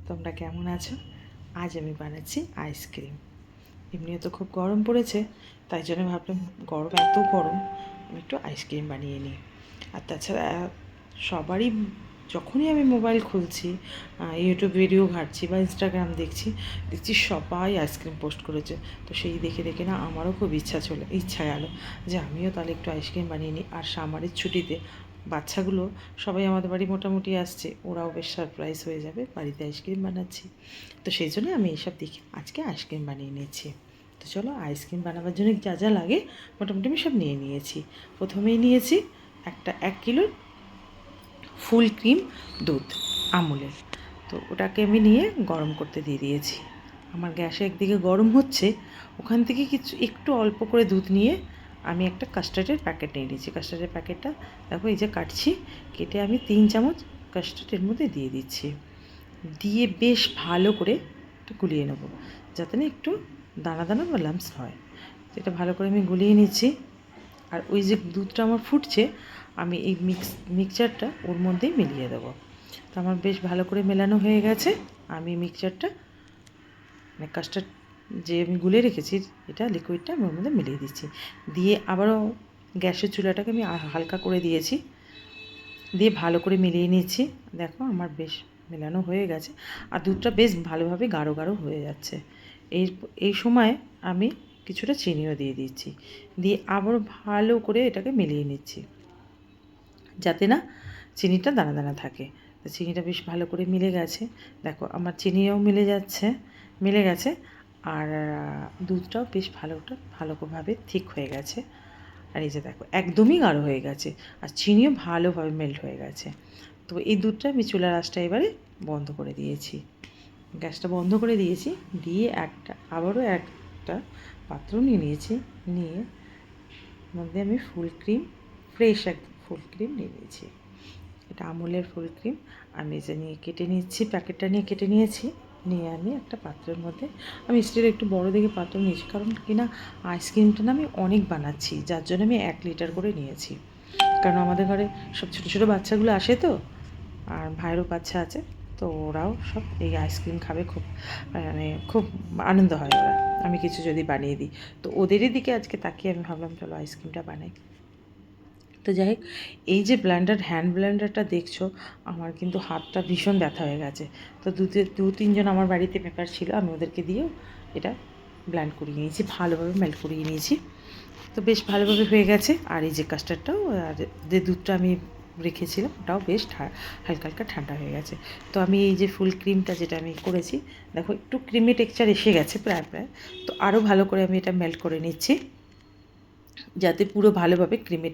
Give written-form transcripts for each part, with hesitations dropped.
তোমরা কেমন আছো? আজ আমি বানাচ্ছি আইসক্রিম। এমনিও তো খুব গরম পড়েছে, তাই জন্য ভাবলাম এত গরম আমি একটু আইসক্রিম বানিয়ে নিই। আর তাছাড়া সবারই যখনই আমি মোবাইল খুলছি, ইউটিউব ভিডিও ঘাঁটছি বা ইনস্টাগ্রাম দেখছি সবাই আইসক্রিম পোস্ট করেছে। তো সেই দেখে দেখে না আমারও খুব ইচ্ছা গেল যে আমিও তাহলে একটু আইসক্রিম বানিয়ে নিই। আর সামারের ছুটিতে বাচ্চাগুলো সবাই আমাদের বাড়ি মোটামুটি আসছে, ওরাও বেশ সারপ্রাইজ হয়ে যাবে, বাড়িতে আইসক্রিম বানাচ্ছি। তো সেই জন্য আমি এইসব দেখি আজকে আইসক্রিম বানিয়ে নিয়েছি। তো চলো, আইসক্রিম বানাবার জন্য যা যা লাগে মোটামুটি আমি সব নিয়ে নিয়েছি। প্রথমেই নিয়েছি 1 কিলো ফুল ক্রিম দুধ আমুলের। তো ওটাকে আমি নিয়ে গরম করতে দিয়ে দিয়েছি। আমার গ্যাসে একদিকে গরম হচ্ছে, ওখান থেকে একটু অল্প করে দুধ নিয়ে আমি একটা কাস্টার্ডের প্যাকেট নিয়ে নিয়েছি। কাস্টার্ডের প্যাকেটটা দেখো এই যে কাটছি, কেটে আমি 3 চামচ কাস্টার্ডের মধ্যে দিয়ে দিচ্ছি। দিয়ে বেশ ভালো করে একটু গুলিয়ে নেবো, যাতে না একটু দানা দানা বা লাম্পস হয়। এটা ভালো করে আমি গুলিয়ে নিচ্ছি। আর ওই যে দুধটা আমার ফুটছে, আমি এই মিক্সচারটা ওর মধ্যেই মিলিয়ে দেবো। তো আমার বেশ ভালো করে মেলানো হয়ে গেছে। আমি মিক্সচারটা মানে কাস্টার্ড যে আমি গুলে রেখেছি, এটা লিকুইডটা আমি ওর মধ্যে মিলিয়ে দিচ্ছি। দিয়ে আবারও গ্যাসের চুলাটাকে আমি হালকা করে দিয়েছি, দিয়ে ভালো করে মিলিয়ে নিচ্ছি। দেখো আমার বেশ মেলানো হয়ে গেছে, আর দুধটা বেশ ভালোভাবে গাঢ় গাঢ় হয়ে যাচ্ছে। এই সময় আমি কিছুটা চিনিও দিয়ে দিচ্ছি, দিয়ে আবারও ভালো করে এটাকে মিলিয়ে নিচ্ছি, যাতে না চিনিটা দানা দানা থাকে। তো চিনিটা বেশ ভালো করে মিলে গেছে। দেখো আমার চিনিও মিলে গেছে। আর দুধটাও বেশ ভালোভাবে ঠিক হয়ে গেছে। আর এই যে দেখো একদমই গাঢ় হয়ে গেছে, আর চিনিও ভালোভাবে মেল্ট হয়ে গেছে। তো এই দুধটা আমি চুলার আঁচটা এবারে বন্ধ করে দিয়েছি, গ্যাসটা বন্ধ করে দিয়েছি। দিয়ে আবারও একটা পাত্র নিয়ে নিয়েছি, নিয়ে মধ্যে আমি ফ্রেশ ফুল ক্রিম নিয়ে নিয়েছি। এটা আমুলের ফুল ক্রিম। আমি যে নিয়ে কেটে নিচ্ছি, প্যাকেটটা নিয়ে কেটে নিয়েছি। নিয়ে আমি একটা পাত্রের মধ্যে, আমি স্টিলের একটু বড় দেখে পাত্র নিয়েছি, কারণ কিনা আইসক্রিমটা না আমি অনেক বানাচ্ছি, যার জন্য আমি 1 লিটার করে নিয়েছি। কারণ আমাদের ঘরে সব ছোটো ছোটো বাচ্চাগুলো আসে, তো আর ভাইয়েরও বাচ্চা আছে, তো ওরাও সব এই আইসক্রিম খাবে, খুব আনন্দ হয় ওরা আমি কিছু যদি বানিয়ে দিই। তো ওদেরই দিকে আজকে তাকিয়ে আমি ভাবলাম চলো আইসক্রিমটা বানাই। তো যাই হোক, এই যে হ্যান্ড ব্লেন্ডারটা দেখছো, আমার কিন্তু হাতটা ভীষণ ব্যথা হয়ে গেছে। তো 2-3 জন আমার বাড়িতে পেপার ছিল, আমি ওদেরকে দিয়েও এটা ব্লেন্ড করিয়ে নিয়েছি, ভালোভাবে মেল্ট করিয়ে নিয়েছি। তো বেশ ভালোভাবে হয়ে গেছে। আর এই যে কাস্টার্ডটাও, আর যে দুধটা আমি রেখেছিলাম, ওটাও বেশ হালকা হালকা ঠান্ডা হয়ে গেছে। তো আমি এই যে ফুল ক্রিমটা যেটা আমি করেছি, দেখো একটু ক্রিমি টেক্সচার এসে গেছে প্রায়। তো আরও ভালো করে আমি এটা মেল্ট করে নিচ্ছি, যাতে পুরো ভালোভাবে ক্রিমি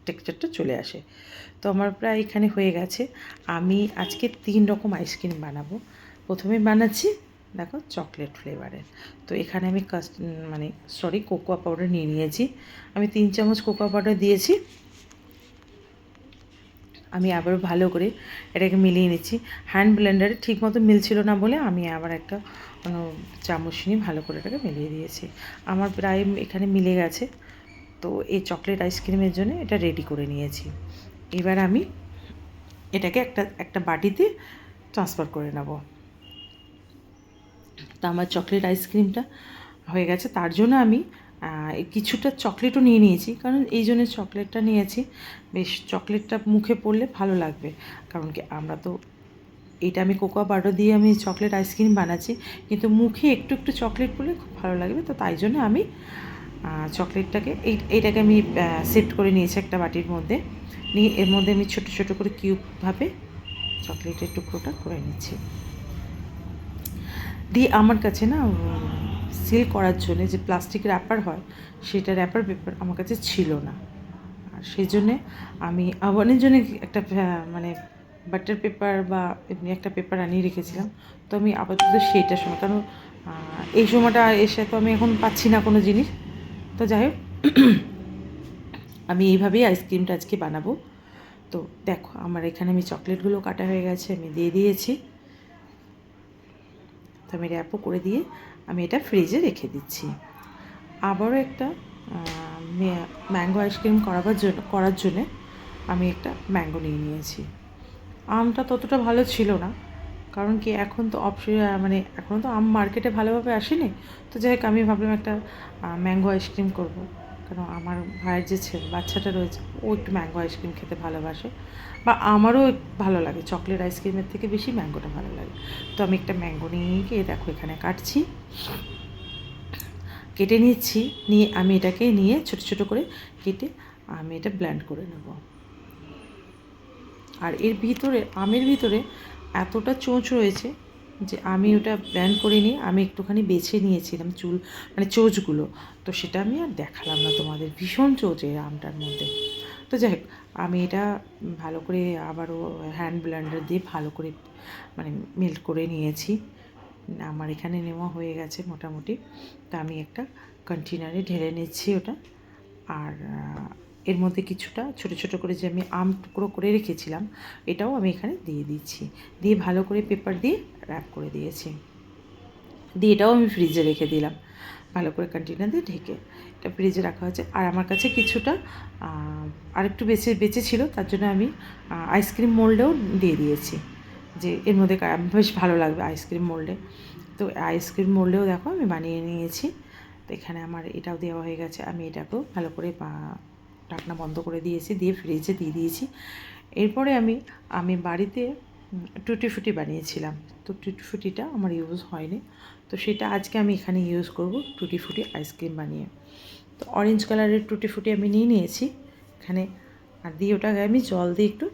টেক্সচারটা চলে আসে। তো আমার প্রায় এখানে হয়ে গেছে। আমি আজকে 3 রকম আইসক্রিম বানাবো। প্রথমে বানাচ্ছি দেখো চকলেট ফ্লেভারের। তো এখানে আমি কোকোয়া পাউডার নিয়ে নিয়েছি। আমি 3 চামচ কোকোয়া পাউডার দিয়েছি। আমি আবারও ভালো করে এটাকে মিলিয়ে নিচ্ছি। হ্যান্ড ব্লেন্ডারে ঠিকমতো মিলছিল না বলে আমি আবার একটা চামচ নিয়ে ভালো করে এটাকে মিলিয়ে দিয়েছি। আমার প্রায় এখানে মিলে গেছে। তো এই চকলেট আইসক্রিমের জন্য এটা রেডি করে নিয়েছি। এবার আমি এটাকে একটা বাটিতে ট্রান্সফার করে নেব। তা আমার চকলেট আইসক্রিমটা হয়ে গেছে, তার জন্য আমি কিছুটা চকলেটও নিয়ে নিয়েছি। কারণ এই জন্য চকলেটটা নিয়েছি, বেশ চকলেটটা মুখে পড়লে ভালো লাগবে। কারণ কি আমরা তো এটা আমি কোকোয়া পাউডার দিয়ে আমি চকলেট আইসক্রিম বানাচ্ছি, কিন্তু মুখে একটু একটু চকলেট পড়লে খুব ভালো লাগবে। তো তাই জন্য আমি চকলেটটাকে এইটাকে আমি সেট করে নিয়েছি একটা বাটির মধ্যে। নিয়ে এর মধ্যে আমি ছোটো ছোটো করে কিউবভাবে চকলেটের টুকরোটা করে নিচ্ছি। দিয়ে আমার কাছে না সিল করার জন্যে যে প্লাস্টিক র্যাপার হয়, সেটা র্যাপার পেপার আমার কাছে ছিল না। আর সেই জন্যে আমি আওয়ানের জন্য একটা বাটার পেপার বা এমনি একটা পেপার আনিয়ে রেখেছিলাম। তো আমি আপাতত সেইটার সময়, কারণ এই সময়টা এসে তো আমি এখন পাচ্ছি না কোনো জিনিস। তো যাই হোক, আমি এইভাবেই আইসক্রিমটা আজকে বানাবো। তো দেখো আমার এখানে আমি চকলেটগুলো কাটা হয়ে গেছে, আমি দিয়ে দিয়েছি। তো আমি র্যাপও করে দিয়ে আমি এটা ফ্রিজে রেখে দিচ্ছি। আবারও একটা ম্যাঙ্গো আইসক্রিম করার জন্যে আমি একটা ম্যাঙ্গো নিয়ে নিয়েছি। আমটা ততটা ভালো ছিল না, কারণ কি এখন তো মানে এখনও তো আম মার্কেটে ভালোভাবে আসেনি। তো যাই হোক আমি ভাবলাম একটা ম্যাঙ্গো আইসক্রিম করবো, কারণ আমার ভাইয়ের যে বাচ্চাটা রয়েছে ও একটু ম্যাঙ্গো আইসক্রিম খেতে ভালোবাসে, বা আমারও ভালো লাগে, চকলেট আইসক্রিমের থেকে বেশি ম্যাঙ্গোটা ভালো লাগে। তো আমি একটা ম্যাঙ্গো নিয়ে গিয়ে দেখো এখানে কেটে নিচ্ছি, নিয়ে আমি এটাকে নিয়ে ছোটো ছোটো করে কেটে আমি এটা ব্লেন্ড করে নেব। আর আমের ভিতরে এতটা চোঁচ রয়েছে যে আমি ওটা ব্লেন্ড করে নিয়ে আমি একটুখানি বেছে নিয়েছিলাম মানে চোঁচগুলো, তো সেটা আমি আর দেখালাম না তোমাদের, ভীষণ চোঁচ এই আমটার মধ্যে। তো যাই হোক আমি এটা ভালো করে আবারও হ্যান্ড ব্লেন্ডার দিয়ে ভালো করে মানে মেল্ট করে নিয়েছি। আমার এখানে নেওয়া হয়ে গেছে মোটামুটি। তা আমি একটা কন্টেনারে ঢেলে নিচ্ছি ওটা। আর এর মধ্যে কিছুটা ছোটো ছোটো করে যে আমি আম টুকরো করে রেখেছিলাম এটাও আমি এখানে দিয়ে দিচ্ছি, দিয়ে ভালো করে পেপার দিয়ে র্যাপ করে দিয়েছি, দিয়ে এটাও আমি ফ্রিজে রেখে দিলাম ভালো করে কন্টেনার দিয়ে ঢেকে। এটা ফ্রিজে রাখা হয়েছে। আর আমার কাছে কিছুটা আরেকটু বেঁচে ছিল, তার জন্য আমি আইসক্রিম মোল্ডেও দিয়ে দিয়েছি, যে এর মধ্যে বেশ ভালো লাগবে আইসক্রিম মোল্ডে। তো আইসক্রিম মোল্ডেও দেখো আমি বানিয়ে নিয়েছি। তো এখানে আমার এটাও দেওয়া হয়ে গেছে, আমি এটাকেও ভালো করে ঢাকনা বন্ধ করে দিয়েছি, দিয়ে ফ্রিজে দিয়ে দিয়েছি। এরপরে আমি বাড়িতে টুটি ফুটি বানিয়েছিলাম, তো টুটি ফুটিটা আমার ইউজ হয়নি, তো সেটা আজকে আমি এখানে ইউজ করব টুটি ফুটি আইসক্রিম বানিয়ে। তো অরেঞ্জ কালারের টুটি ফুটি আমি নিয়ে নিয়েছি এখানে, আর দিয়ে ওটাকে আমি জল দিয়ে একটু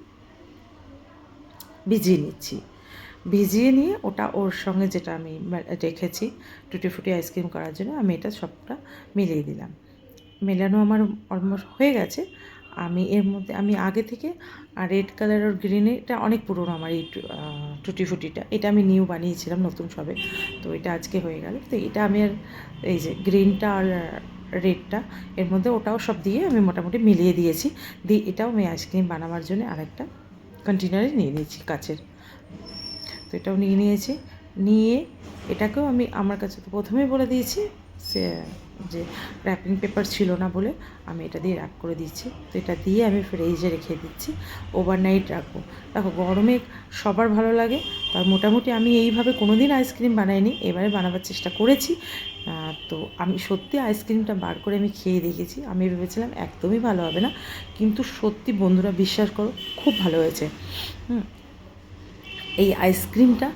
ভিজিয়ে নিচ্ছি। ভিজিয়ে নিয়ে ওটা ওর সঙ্গে যেটা আমি রেখেছি টুটি ফুটি আইসক্রিম করার জন্য, আমি এটা সবটা মিলিয়ে দিলাম। মেলানো আমার অলমোস্ট হয়ে গেছে। এর মধ্যে আমি আগে থেকে রেড কালার আর গ্রিনে, এটা অনেক পুরনো আমার এই টুটি ফুটিটা, এটা আমি নিউ বানিয়েছিলাম নতুন সবে, তো এটা আজকে হয়ে গেল। তো এটা আমি আর এই যে গ্রিনটা আর রেডটা এর মধ্যে ওটাও সব দিয়ে আমি মোটামুটি মিলিয়ে দিয়েছি, দিয়ে এটাও আমি আইসক্রিম বানাবার জন্য আরেকটা কন্টেনারে নিয়ে নিয়েছি কাচের। তো এটাও নিয়ে নিয়েছি, নিয়ে এটাকেও আমি আমার কাছে তো প্রথমেই বলে দিয়েছি যে র্যাপিং পেপার ছিল না বলে আমি এটা দিয়ে র্যাপ করে দিচ্ছি। তো এটা দিয়ে আমি ফ্রিজে রেখে দিচ্ছি, ওভারনাইট রাখবো। দেখো গরমে সবার ভালো লাগে, তার মোটামুটি আমি এইভাবে কোনো দিন আইসক্রিম বানাইনি, এবারে বানাবার চেষ্টা করেছি। তো আমি সত্যি আইসক্রিমটা বার করে আমি খেয়ে দেখেছি, আমি ভেবেছিলাম একদমই ভালো হবে না, কিন্তু সত্যি বন্ধুরা বিশ্বাস করো খুব ভালো হয়েছে। এই আইসক্রিমটা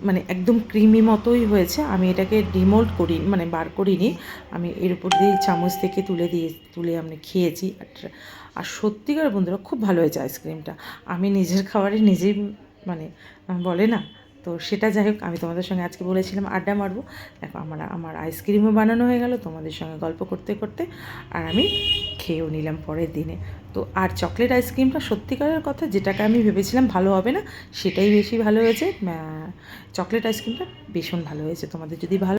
মানে একদম ক্রিমি মতোই হয়েছে। আমি এটাকে ডিমোল্ড করি মানে বার করিনি, আমি এর উপর দিয়ে চামচ থেকে তুলে আমি খেয়েছি। আর সত্যিকার বন্ধুরা খুব ভালো হয়েছে আইসক্রিমটা। আমি নিজের খাবারে নিজেই মানে বলে না, তো সেটা যাই হোক, আমি তোমাদের সঙ্গে আজকে বলেছিলাম আড্ডা মারবো। দেখো আমার আইসক্রিমও বানানো হয়ে গেল তোমাদের সঙ্গে গল্প করতে করতে, আর আমি খেয়েও নিলাম পরের দিনে। তো আর চকলেট আইসক্রিমটা সত্যিকারের কথা, যেটাকে আমি ভেবেছিলাম ভালো হবে না সেটাই বেশি ভালো হয়েছে। চকলেট আইসক্রিমটা ভীষণ ভালো হয়েছে। তোমাদের যদি ভালো